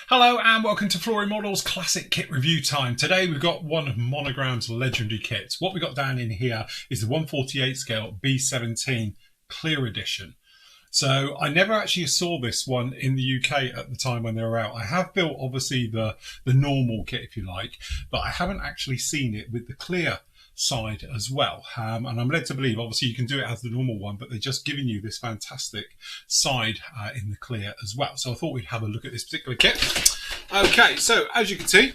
Hello and welcome to Flooring Models Classic Kit Review Time. Today we've got one of Monogram's legendary kits. What we got down in here is the 1/48 scale B-17 Clear Edition. So I never actually saw this one in the UK at the time when they were out. I have built obviously the normal kit, if you like, but I haven't actually seen it with the clear side as well, and I'm led to believe obviously you can do it as the normal one, but they're just giving you this fantastic side in the clear as well. So I thought we'd have a look at this particular kit. Okay, so as you can see,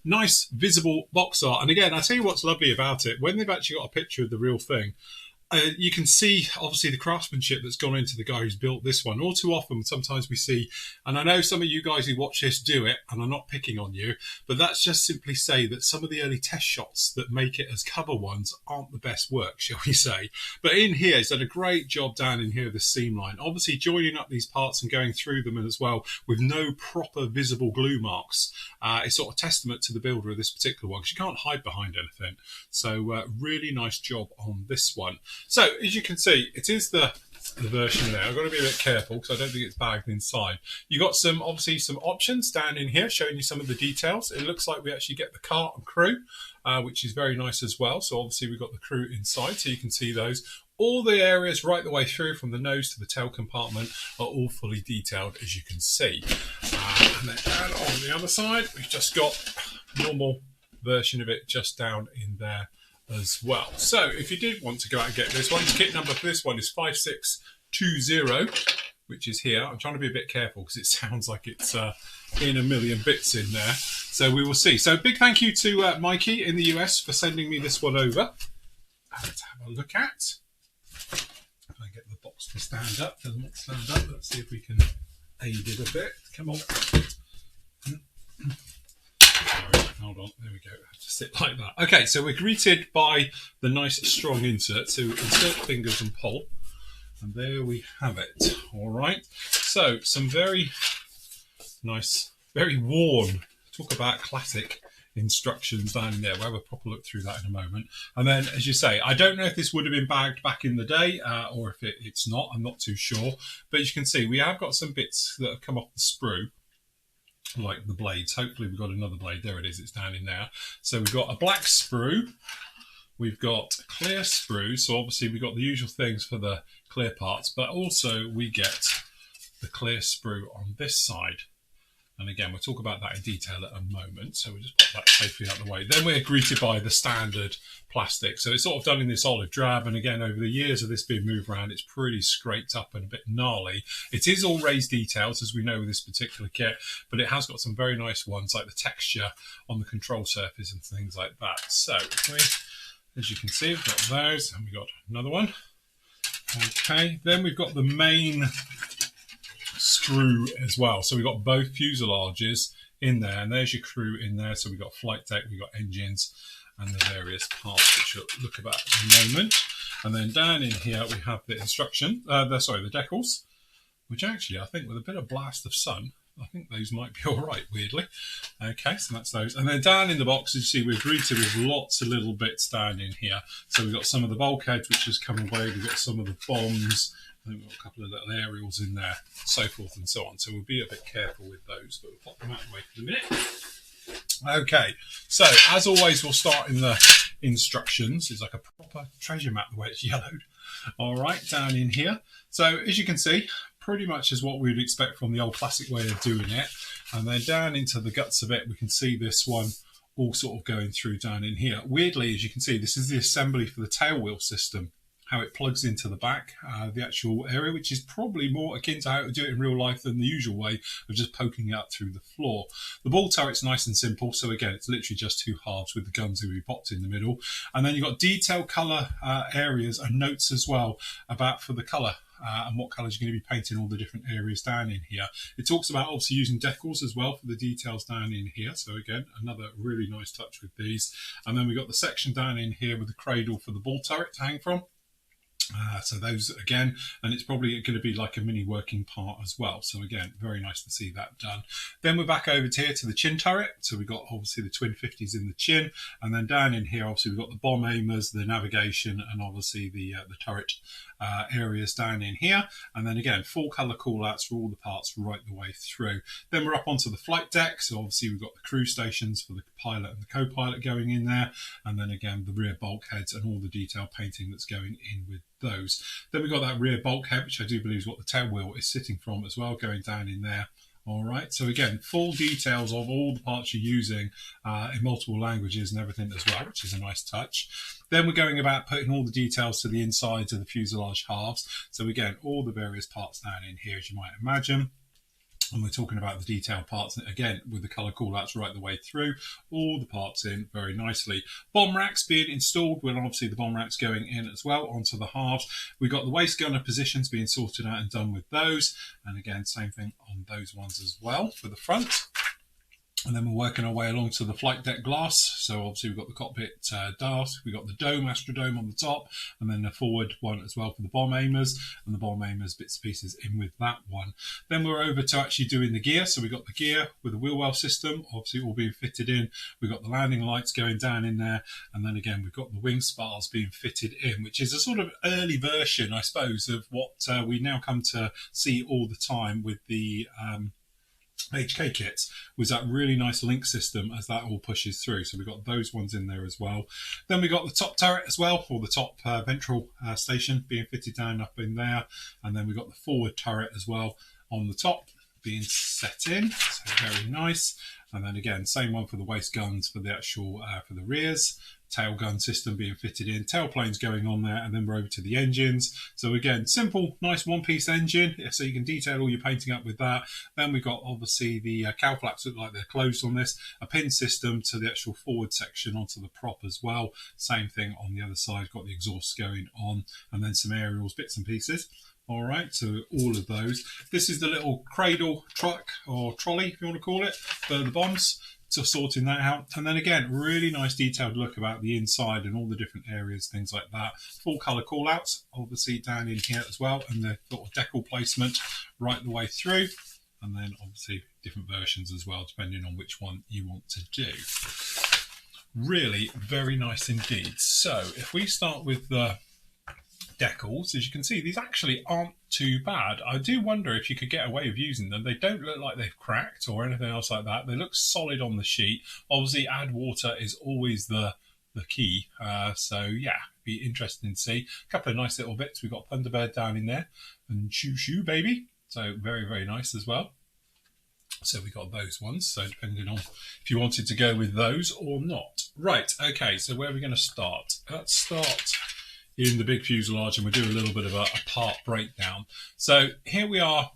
nice visible box art, and again I tell you what's lovely about it, when they've actually got a picture of the real thing, you can see obviously the craftsmanship that's gone into the guy who's built this one. All too often sometimes we see, and I know some of you guys who watch this do it, and I'm not picking on you, but that's just simply say that some of the early test shots that make it as cover ones aren't the best work, shall we say. But in here he's done a great job down in here with the seam line, obviously joining up these parts and going through them as well with no proper visible glue marks. It's sort of testament to the builder of this particular one, because you can't hide behind anything. So really nice job on this one. So as you can see, it is the version there. I've got to be a bit careful because I don't think it's bagged inside. You got obviously some options down in here showing you some of the details. It looks like we actually get the cart and crew, which is very nice as well. So obviously we've got the crew inside, so you can see those. All the areas right the way through from the nose to the tail compartment are all fully detailed, as you can see. And then down on the other side, we've just got a normal version of it just down in there as well. So if you did want to go out and get this one, the kit number for this one is 5620, which is here. I'm trying to be a bit careful because it sounds like it's in a million bits in there. So we will see. So big thank you to Mikey in the US for sending me this one over. Let's have a look at. If I get the box to stand up, doesn't want to stand up. Let's see if we can aid it a bit. Come on. Hold on, there we go. I have to sit like that. Okay, so we're greeted by the nice strong insert. So insert fingers and pull. And there we have it. All right. So some very nice, very worn, talk about classic instructions down in there. We'll have a proper look through that in a moment. And then, as you say, I don't know if this would have been bagged back in the day or if it's not. I'm not too sure. But as you can see, we have got some bits that have come off the sprue, like the blades. Hopefully we've got another blade. There it is, it's down in there. So we've got a black sprue, we've got clear sprue, so obviously we've got the usual things for the clear parts, but also we get the clear sprue on this side. And again, we'll talk about that in detail at a moment. So we'll just put that safely out of the way. Then we're greeted by the standard plastic. So it's sort of done in this olive drab. And again, over the years of this being moved around, it's pretty scraped up and a bit gnarly. It is all raised details, as we know with this particular kit, but it has got some very nice ones, like the texture on the control surface and things like that. So as you can see, we've got those, and we've got another one. Okay, then we've got the main screw as well. So we've got both fuselages in there, and there's your crew in there. So we've got flight deck, we've got engines, and the various parts which we'll look about in a moment. And then down in here we have the the decals, which actually I think with a bit of blast of sun, I think those might be all right, weirdly. Okay, so that's those. And then down in the box, as you see, we're greeted with lots of little bits down in here. So we've got some of the bulkheads which has come away, we've got some of the bombs, I think we've got a couple of little aerials in there, so forth and so on. So we'll be a bit careful with those, but we'll pop them out of the way for the minute. Okay, so as always, we'll start in the instructions. It's like a proper treasure map the way it's yellowed. All right, down in here. So as you can see, pretty much is what we would expect from the old classic way of doing it. And then down into the guts of it, we can see this one all sort of going through down in here. Weirdly, as you can see, this is the assembly for the tail wheel system, how it plugs into the back, the actual area, which is probably more akin to how to do it in real life than the usual way of just poking it out through the floor. The ball turret's nice and simple, so again, it's literally just two halves with the guns that we popped in the middle. And then you've got detailed colour areas and notes as well about for the colour. And what colours you're going to be painting all the different areas down in here. It talks about obviously using decals as well for the details down in here. So again, another really nice touch with these. And then we've got the section down in here with the cradle for the ball turret to hang from. So those again, and it's probably going to be like a mini working part as well. So again, very nice to see that done. Then we're back over here to the chin turret. So we've got obviously the twin 50s in the chin, and then down in here obviously we've got the bomb aimers, the navigation, and obviously the turret areas down in here. And then again, full colour callouts for all the parts right the way through. Then we're up onto the flight deck. So obviously we've got the crew stations for the pilot and the co-pilot going in there. And then again, the rear bulkheads and all the detail painting that's going in with those. Then we've got that rear bulkhead, which I do believe is what the tail wheel is sitting from as well, going down in there. All right, so again, full details of all the parts you're using in multiple languages and everything as well, which is a nice touch. Then we're going about putting all the details to the insides of the fuselage halves. So again, all the various parts down in here, as you might imagine. And we're talking about the detailed parts, again, with the colour callouts right the way through, all the parts in very nicely. Bomb racks being installed, with obviously the bomb racks going in as well onto the halves. We've got the waist gunner positions being sorted out and done with those. And again, same thing on those ones as well for the front. And then we're working our way along to the flight deck glass. So obviously we've got the cockpit dart, we've got the dome, astrodome on the top, and then the forward one as well for the bomb aimers, and the bomb aimers bits and pieces in with that one. Then we're over to actually doing the gear. So we've got the gear with the wheel well system, obviously all being fitted in. We've got the landing lights going down in there. And then again, we've got the wing spars being fitted in, which is a sort of early version, I suppose, of what we now come to see all the time with the HK kits, was that really nice link system as that all pushes through. So we've got those ones in there as well. Then we got the top turret as well, or the top ventral station being fitted down up in there. And then we've got the forward turret as well on the top being set in. So very nice. And then again, same one for the waist guns for the actual, for the rears. Tail gun system being fitted in, tail planes going on there, and then we're over to the engines. So again, simple, nice one-piece engine, so you can detail all your painting up with that. Then we've got obviously the cowl flaps look like they're closed on this, a pin system to the actual forward section onto the prop as well. Same thing on the other side, got the exhaust going on, and then some aerials, bits and pieces. All right, so all of those. This is the little cradle truck or trolley, if you want to call it, for the bombs. So sorting that out. And then again, really nice detailed look about the inside and all the different areas, things like that. Full colour callouts, obviously down in here as well, and the sort of decal placement right the way through. And then obviously different versions as well, depending on which one you want to do. Really very nice indeed. So if we start with the decals, as you can see, these actually aren't too bad. I do wonder if you could get away with using them. They don't look like they've cracked or anything else like that. They look solid on the sheet. Obviously, add water is always the key. So yeah, be interesting to see. A couple of nice little bits. We've got Thunderbird down in there and Shoo Shoo Baby. So very, very nice as well. So we got those ones. So depending on if you wanted to go with those or not. Right. Okay. So where are we going to start? Let's start in the big fuselage, and we'll do a little bit of a part breakdown. So here we are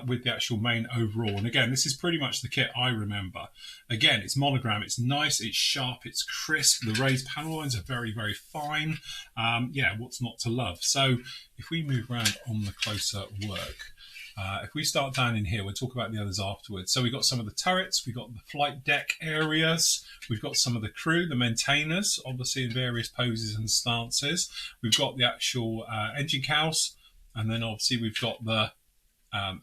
with the actual main overall, and again, this is pretty much the kit I remember. Again, it's Monogram, it's nice, it's sharp, it's crisp, the raised panel lines are very, very fine. Yeah, what's not to love? So if we move around on the closer work, if we start down in here, we'll talk about the others afterwards. So we've got some of the turrets, we've got the flight deck areas, we've got some of the crew, the maintainers, obviously in various poses and stances. We've got the actual engine cowls, and then obviously we've got the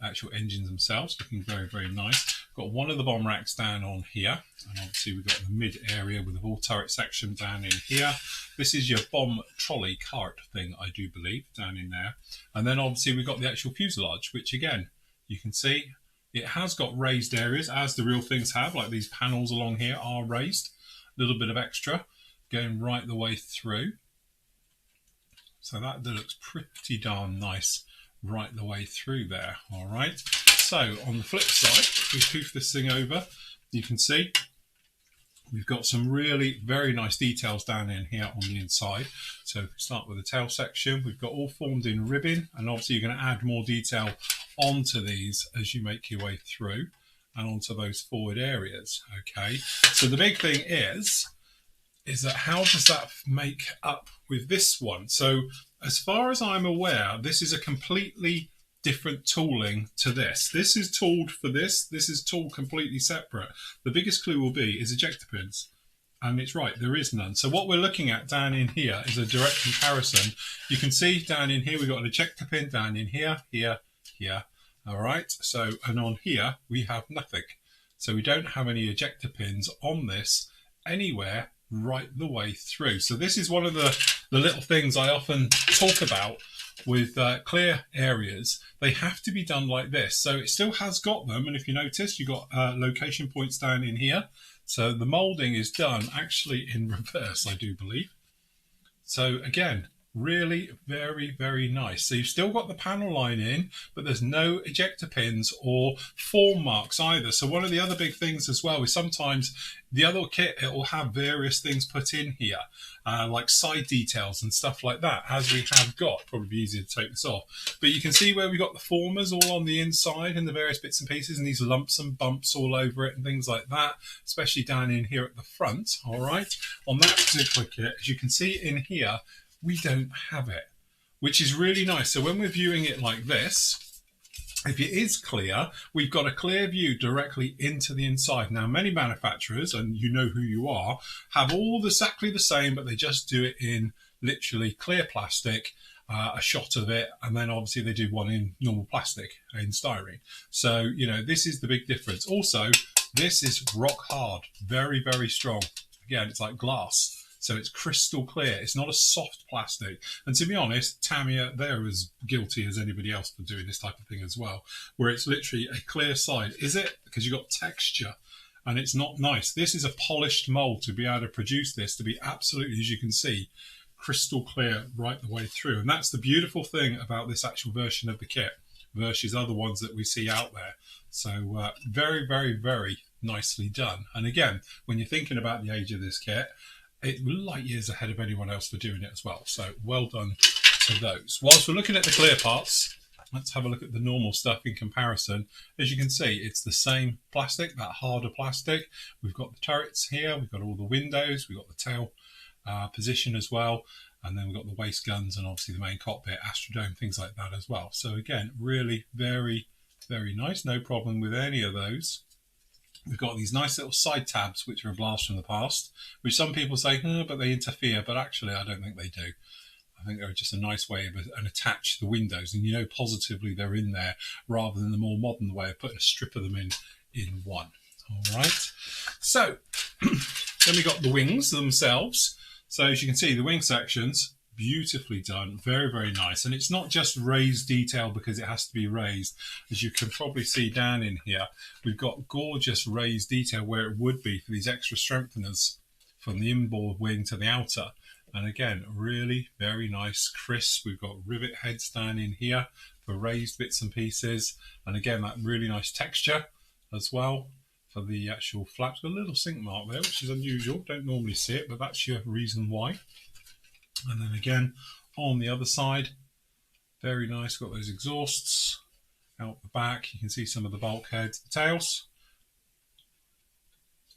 actual engines themselves, looking very, very nice. Got one of the bomb racks down on here, and obviously we've got the mid area with the whole turret section down in here. This is your bomb trolley cart thing, I do believe, down in there. And then obviously we've got the actual fuselage, which again, you can see it has got raised areas, as the real things have, like these panels along here are raised. A little bit of extra going right the way through. So that looks pretty darn nice right the way through there. All right. So on the flip side, if we poof this thing over, you can see we've got some really very nice details down in here on the inside. So if we start with the tail section, we've got all formed in ribbon, and obviously you're going to add more detail onto these as you make your way through and onto those forward areas. Okay. So the big thing is that how does that make up with this one? So as far as I'm aware, this is a completely different tooling to this. This is tooled for this. This is tooled completely separate. The biggest clue will be is ejector pins. And it's right, there is none. So what we're looking at down in here is a direct comparison. You can see down in here, we've got an ejector pin down in here, here, here. All right. So, and on here, we have nothing. So we don't have any ejector pins on this anywhere right the way through. So this is one of the little things I often talk about with clear areas, they have to be done like this. So it still has got them, and if you notice, you've got location points down in here. So the moulding is done actually in reverse, I do believe. So again, really very, very nice. So you've still got the panel line in, but there's no ejector pins or form marks either. So one of the other big things as well is sometimes the other kit, it will have various things put in here, like side details and stuff like that, as we have got. Probably be easier to take this off. But you can see where we got the formers all on the inside and the various bits and pieces, and these lumps and bumps all over it and things like that, especially down in here at the front. All right, on that particular kit, as you can see in here, we don't have it, which is really nice. So when we're viewing it like this, if it is clear, we've got a clear view directly into the inside. Now, many manufacturers, and you know who you are, have all exactly the same, but they just do it in literally clear plastic, a shot of it, and then obviously they do one in normal plastic, in styrene. So, you know, this is the big difference. Also, this is rock hard, very, very strong. Again, it's like glass. So it's crystal clear. It's not a soft plastic. And to be honest, Tamiya, they're as guilty as anybody else for doing this type of thing as well, where it's literally a clear side. Is it? Because you've got texture and it's not nice. This is a polished mold to be able to produce this, to be absolutely, as you can see, crystal clear right the way through. And that's the beautiful thing about this actual version of the kit versus other ones that we see out there. So very, very, very nicely done. And again, when you're thinking about the age of this kit, it's light years ahead of anyone else for doing it as well. So well done to those. Whilst we're looking at the clear parts, let's have a look at the normal stuff in comparison. As you can see, it's the same plastic, that harder plastic. We've got the turrets here, we've got all the windows, we've got the tail position as well, and then we've got the waist guns and obviously the main cockpit, astrodome, things like that as well. So again, really very, very nice. No problem with any of those. We've got these nice little side tabs, which are a blast from the past, which some people say, but they interfere. But actually, I don't think they do. I think they're just a nice way of and attach the windows. And you know positively they're in there rather than the more modern way of putting a strip of them in one. All right. So then we got the wings themselves. So as you can see, the wing sections, beautifully done, very, very nice. And it's not just raised detail because it has to be raised. As you can probably see down in here, we've got gorgeous raised detail where it would be for these extra strengtheners from the inboard wing to the outer. And again, really very nice, crisp. We've got rivet heads down in here for raised bits and pieces. And again, that really nice texture as well for the actual flaps. Got a little sink mark there, which is unusual. Don't normally see it, but that's your reason why. And then again, on the other side, very nice, got those exhausts out the back. You can see some of the bulkheads, the tails.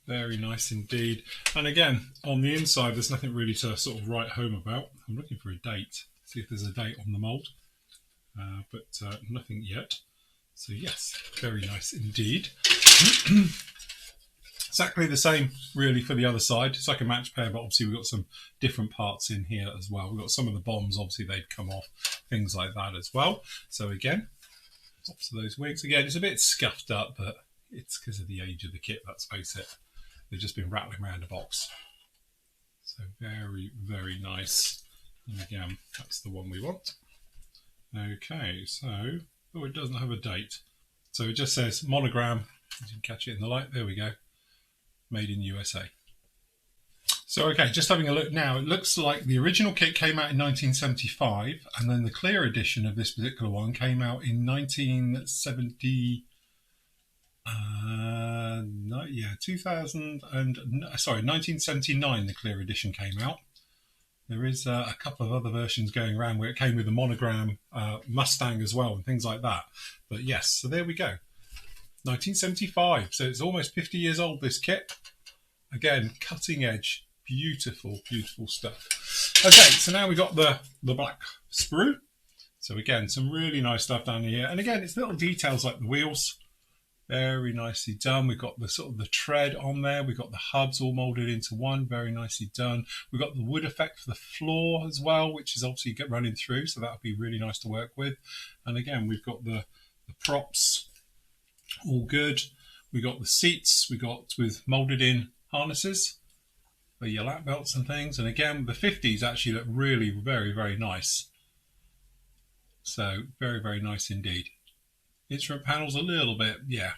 Very nice indeed. And again, on the inside, there's nothing really to sort of write home about. I'm looking for a date, see if there's a date on the mould, but nothing yet. So yes, very nice indeed. Exactly the same really for the other side. It's like a match pair, but obviously we've got some different parts in here as well. We've got some of the bombs, obviously they'd come off, things like that as well. So again, tops of those wings. Again, it's a bit scuffed up, but it's because of the age of the kit, let's face it. They've just been rattling around a box. So very, very nice. And again, that's the one we want. Okay, so, oh, it doesn't have a date. So it just says Monogram. You can catch it in the light. There we go. Made in USA. So okay, just having a look now, it looks like the original kit came out in 1975, and then the clear edition of this particular one came out in 1979 the clear edition came out. There is a couple of other versions going around where it came with a Monogram Mustang as well and things like that. But yes, so there we go. 1975, so it's almost 50 years old, this kit. Again, cutting edge, beautiful, beautiful stuff. Okay, so now we've got the black sprue. So again, some really nice stuff down here. And again, it's little details like the wheels. Very nicely done. We've got the sort of the tread on there. We've got the hubs all molded into one. Very nicely done. We've got the wood effect for the floor as well, which is obviously running through. So that'll be really nice to work with. And again, we've got the props. All good. We got the seats. We got with molded in harnesses for your lap belts and things. And again, the 50s actually look really very, very nice. So very, very nice indeed. Instrument panels a little bit, yeah.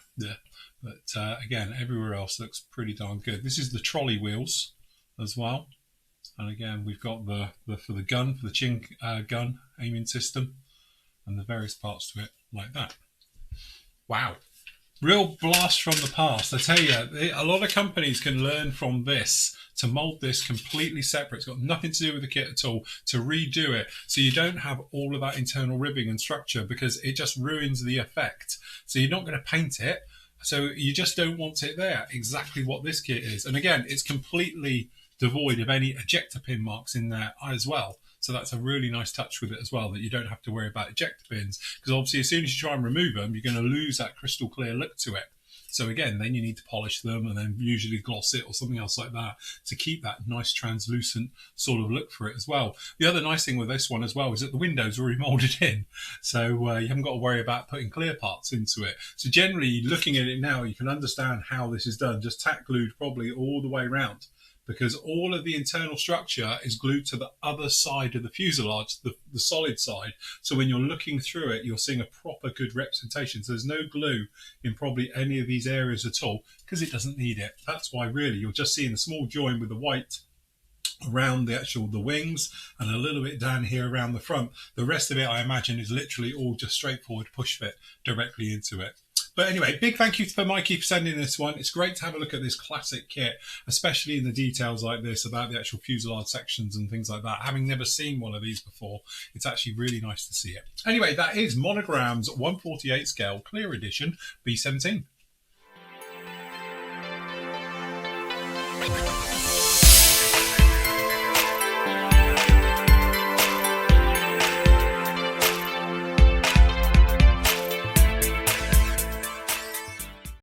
But again, everywhere else looks pretty darn good. This is the trolley wheels as well. And again, we've got the for the gun, for the chin gun aiming system, and the various parts to it like that. Wow. Real blast from the past. I tell you, a lot of companies can learn from this to mold this completely separate. It's got nothing to do with the kit at all, to redo it so you don't have all of that internal ribbing and structure, because it just ruins the effect. So you're not going to paint it, so you just don't want it there. Exactly what this kit is. And again, it's completely devoid of any ejector pin marks in there as well. So that's a really nice touch with it as well, that you don't have to worry about ejector pins, because obviously as soon as you try and remove them, you're going to lose that crystal clear look to it. So again, then you need to polish them and then usually gloss it or something else like that to keep that nice translucent sort of look for it as well. The other nice thing with this one as well is that the window's already moulded in, so you haven't got to worry about putting clear parts into it. So generally, looking at it now, you can understand how this is done, just tack glued probably all the way around, because all of the internal structure is glued to the other side of the fuselage, the solid side. So when you're looking through it, you're seeing a proper good representation. So there's no glue in probably any of these areas at all, because it doesn't need it. That's why really you're just seeing a small join with the white around the wings and a little bit down here around the front. The rest of it, I imagine, is literally all just straightforward push fit directly into it. But anyway, big thank you for Mikey for sending this one. It's great to have a look at this classic kit, especially in the details like this about the actual fuselage sections and things like that. Having never seen one of these before, it's actually really nice to see it. Anyway, that is Monogram's 1/48 scale clear edition B-17.